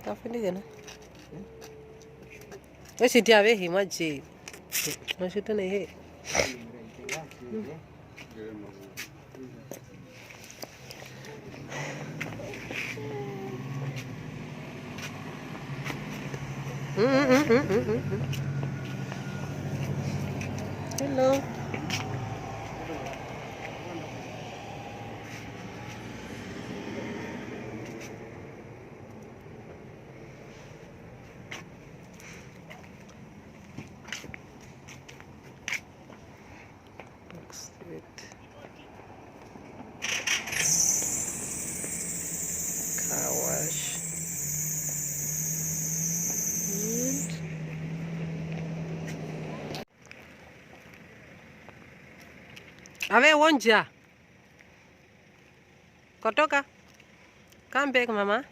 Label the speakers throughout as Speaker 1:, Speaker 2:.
Speaker 1: Tafili gana. Wesi tiawe hi maji. Mashuta na he. Hello. Car wash. Ave wonja. Kotoka. Come back, Mama.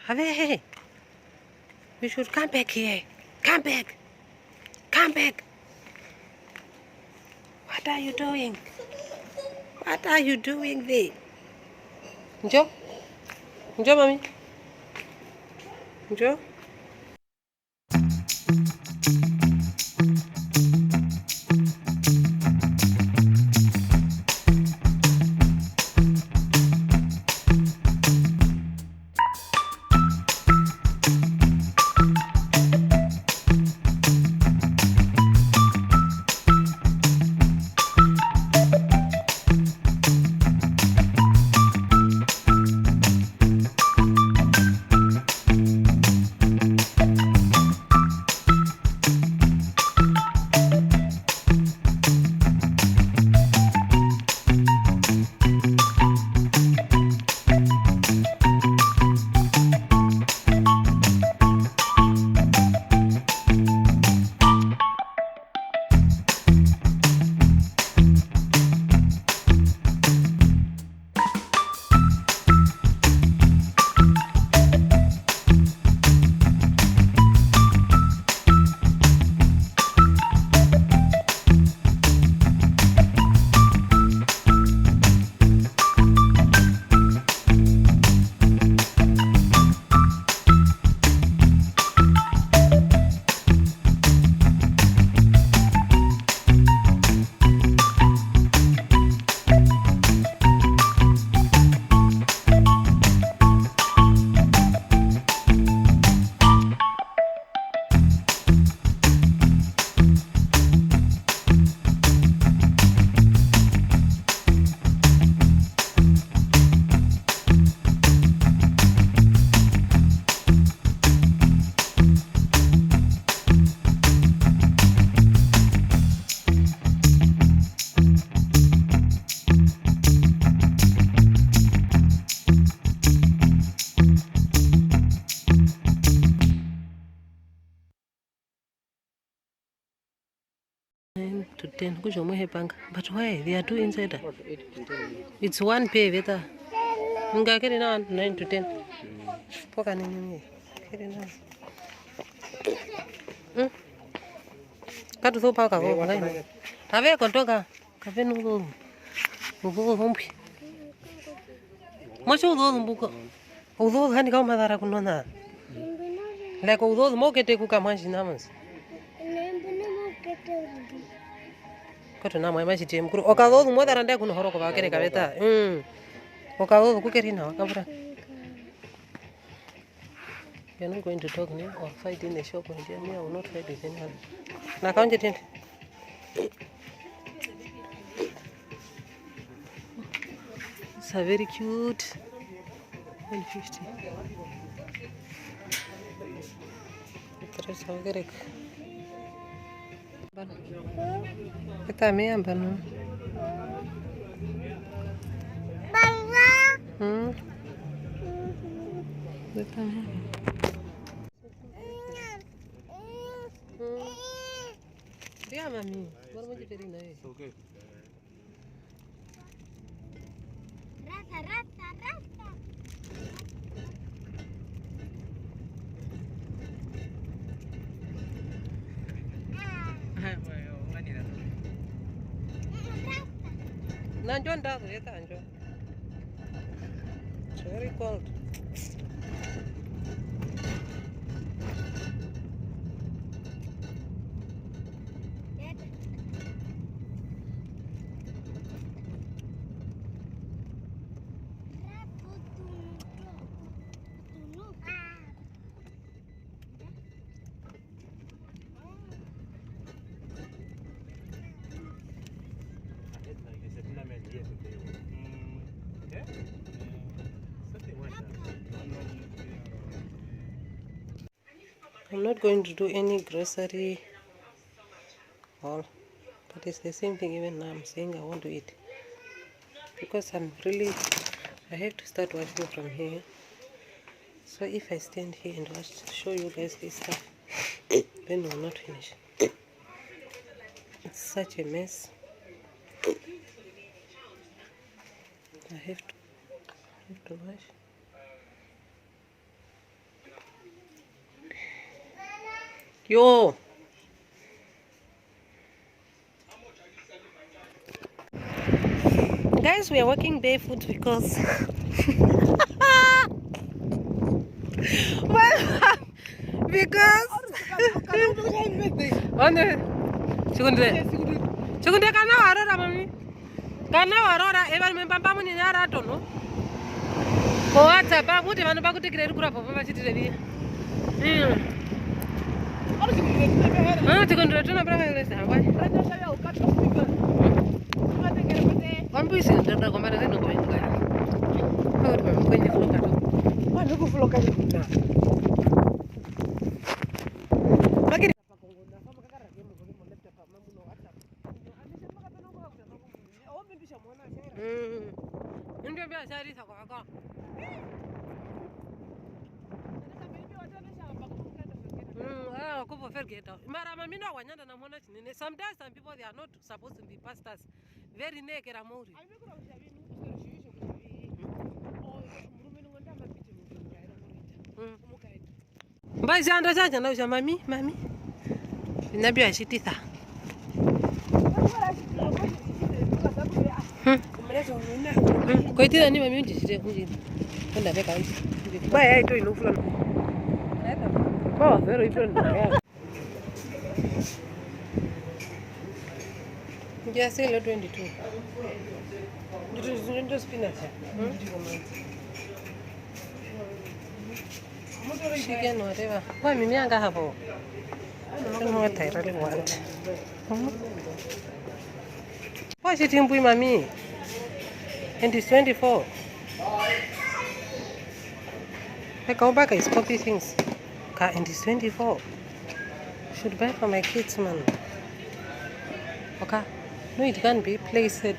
Speaker 1: Ave. You should come back here. Come back. Come back. What are you doing? What are you doing there? Njoo. Njoo, Mami. Njoo. To 10. But why? They are two inside. It's one pay. Veta. Nga kere na 9 to 10. Poka nini? Kere na. Katu so paka ko ngai. Ave kontoka. Kafe nugo. Nugo hompi. Macho do mbuko. Udo hani kama madara kunona. Leko udo mo kete ku kama jinamas. Koto na mwa maji timu kuru okazo mo darande kuno horoko ba kere kabeta okazo ku keri na kabura. You are not going to talk now or fight in the shop with me. I will not fight with anyone. Na kaunje tende. It's a very cute 150. Tres algerek. Kita mi ambano. Kita mi. Dia mami, baru mau jadi naik. Okay. Rata. Nanjon dah tu, ya tak nanjon. Very cold. I'm not going to do any grocery haul, but it's the same thing. Even now I'm saying I want to eat because I have to start washing from here. So if I stand here and show you guys this stuff, then we'll not finish. It's such a mess. I have to wash. Yo! Guys, we are walking barefoot because well, because Sekunde kana warora mami. Kana warora eva membamba muni nyara tono. Ko WhatsApp kuti vanhu vakutikira iri kurapa vachitire via. Tikondora tuna brava lesa hawa. Wambuisi ndanda kwamba ndino kuvenga. Hauri mkwenye floka to. Vanhu kufloka. Ndio biashara kwa kaka. Mara mami no wanyanda na mwana chinene. Sometimes some people they are not supposed to be pastors. Very naked amori. Mbazi anda chacha na usha mami. Inabi ashititha. Kwa itira ni mami unjishite kunjini. Kwenda beka hizi. Baya ito inufula. Oh, very different. Just say 22. Just spinach. Chicken, whatever. Why, me anga hapo? I don't know what I really want. Why is it in Mami? And it's 24. I go back, I copy things. And it's 24. Should buy for my kids, man. Okay. No, it can't be. Place set.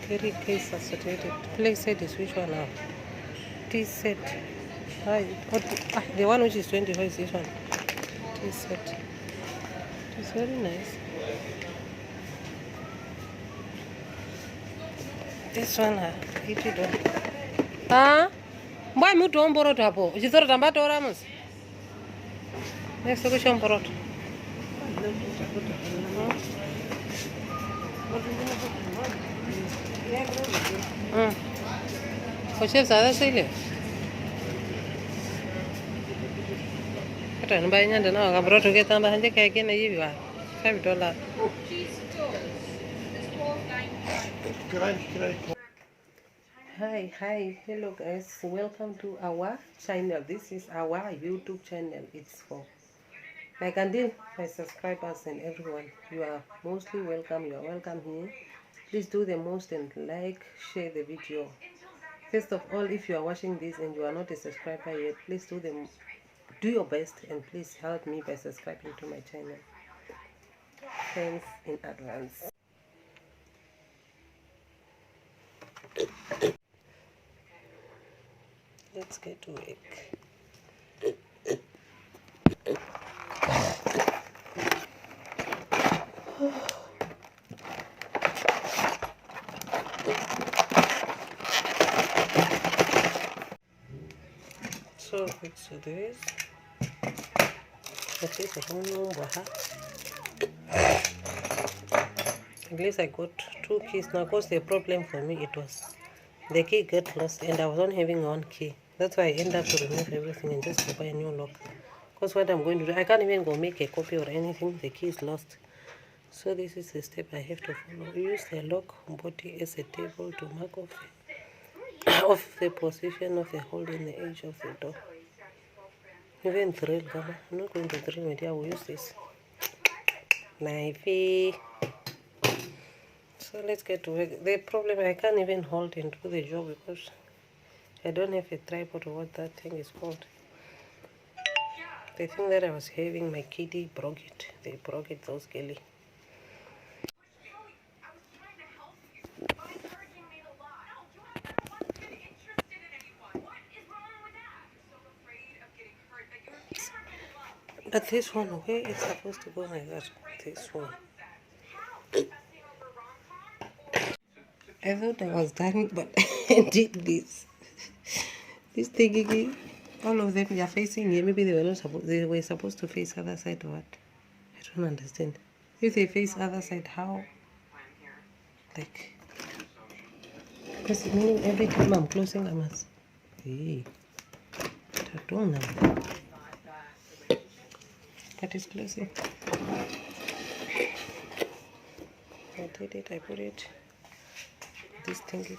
Speaker 1: Very case associated. Place set is which one now? T set. The one which is 24 is this one. T set. It's very nice. This one, $80. Why move to Omboro Tapo? Is it a tomato ramos? Next question, Porot. Chefs are silly. I don't buy any and now I brought to get on the hand cake in a year. $5. Hi, hello guys, welcome to our channel. This is our YouTube channel. It's for like and my subscribers and everyone. You are mostly welcome. You are welcome here. Please do the most and like, share the video. First of all, if you are watching this and you are not a subscriber yet, please do your best and please help me by subscribing to my channel. Thanks in advance. Let's get to work. So it's this. At least I got 2 keys now, because the problem for me it was the key got lost and I was only having 1 key. That's why I end up to remove everything and just go buy a new lock. Because what I'm going to do, I can't even go make a copy or anything. The key is lost. So this is the step I have to follow. Use the lock body as a table to mark off the position of the hole in the edge of the door. Even drill, I'm not going to drill with you. I will use this knifey. So let's get to work. The problem, I can't even hold and do the job because I don't have a tripod or what that thing is called. The thing that I was having, my kitty broke it. They broke it so scaly. But this one, where is supposed to go like that? This one. I thought I was done, but I did this. This thing, all of them, they are facing here. Maybe they were supposed to face other side or what? I don't understand. If they face other side, how? Like, because meaning every time I'm closing, I must. Hey, I don't know. But it's closing. I did it. I put it. This thing here.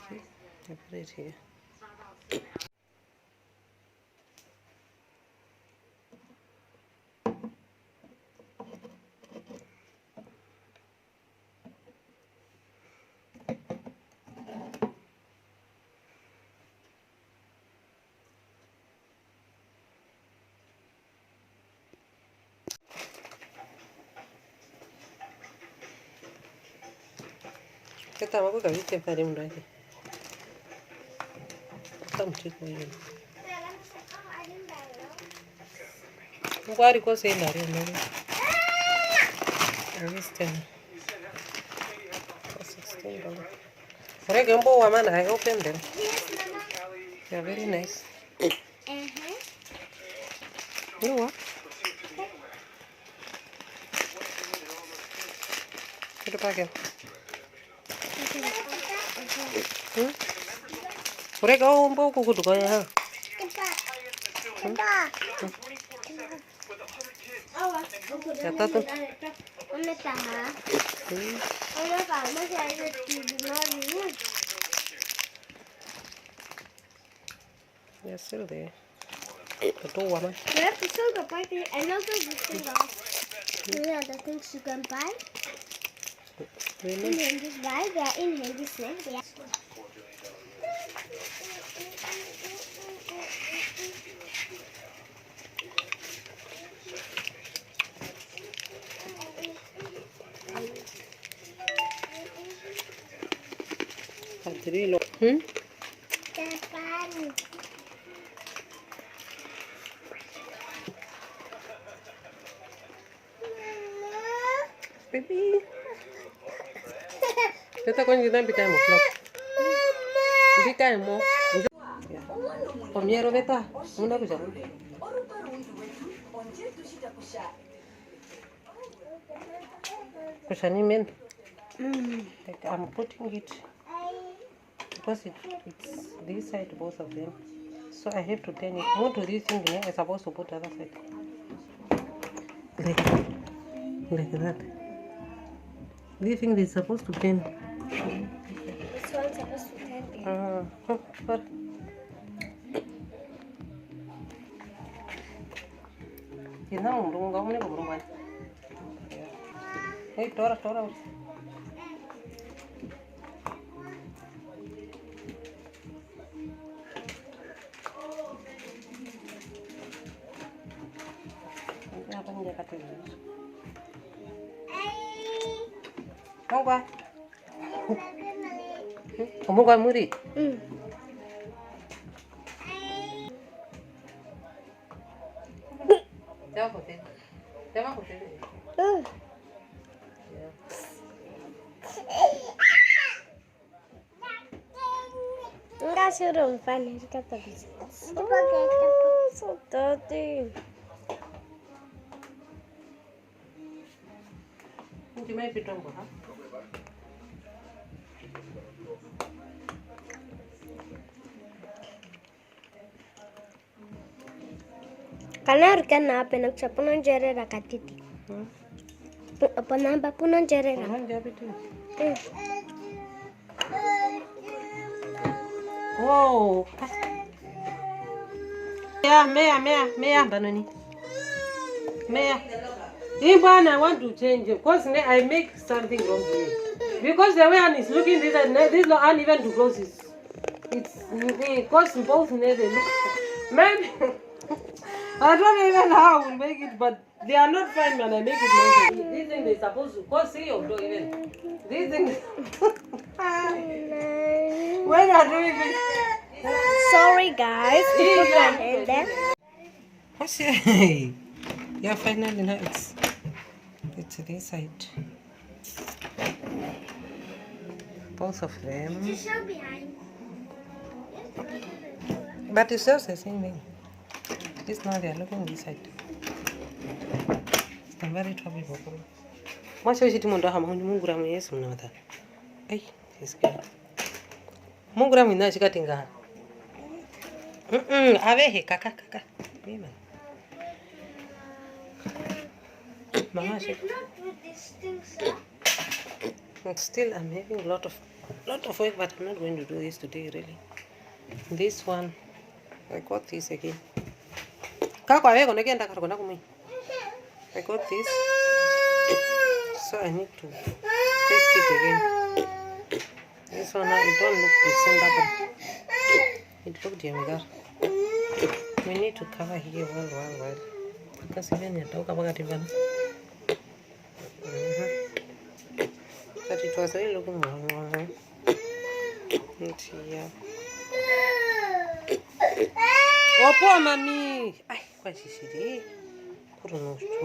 Speaker 1: I put it here. Kita mau kau kita tadi mudah je. Kita mesti kau ini. Kau hari kau sih lari lari. Understand? $16. Mereka yang bawa mana? I open them. They are very nice. You know what? Put it back in. Mereka un poco kudu kaya. Ya tahu. They're still there. The two women.
Speaker 2: You have to still go buy the another thing off. Yeah, the things you can buy.
Speaker 1: Really?
Speaker 2: In Handy's buy, they are in Handy's snacks. Yeah.
Speaker 1: Baby. Kita kau ni dah bitai mo vlog. Bitai mo. Pamiero beta. Muna ko jago. Kushani men. Like I'm putting it because it's this side, both of them. So I have to turn it. More to this thing, I'm supposed to put the other side. Like that. This thing is supposed to turn.
Speaker 2: This one's supposed to turn.
Speaker 1: But you know, don't go never go. Hey, Tora. Apa ni dia kata? Mau ba? Kamu kan murid? Jangan aku tadi.
Speaker 2: Enggak suruh panen kata bisa. So tadi.
Speaker 1: Nanti mai pitong ba?
Speaker 2: Kanar kana pena chapunan jerera katiti. Panamba punan jerera.
Speaker 1: Wow. Meya, banani. Meya. Even I want to change it because I make something wrong here. Because the way one is looking this and this not uneven to close it's because both they look maybe I don't even know how we make it, but they are not fine when I make it myself. These things they supposed to go see your door even. These things. When you are doing this.
Speaker 2: Sorry guys, we put my hand there.
Speaker 1: What's your yeah, finally now it's this side. Both of them.
Speaker 2: Show behind.
Speaker 1: But it's just the same thing. This now they are looking this side. It's very trouble. Much of it Mungram yes, Munata. Ay, he's good. Mungram in Nashikatinga. Ave kaka. Mama,
Speaker 2: Not with this thing, sir.
Speaker 1: still I'm having a lot of work, but I'm not going to do this today really. This one, I got this again. I got this, so I need to paste it again. This one now it don't look presentable. It looked yummy. We need to cover here well. Because even you talk about it, but it was really looking wrong. Yeah. Oh, poor mommy. Ay, why is she?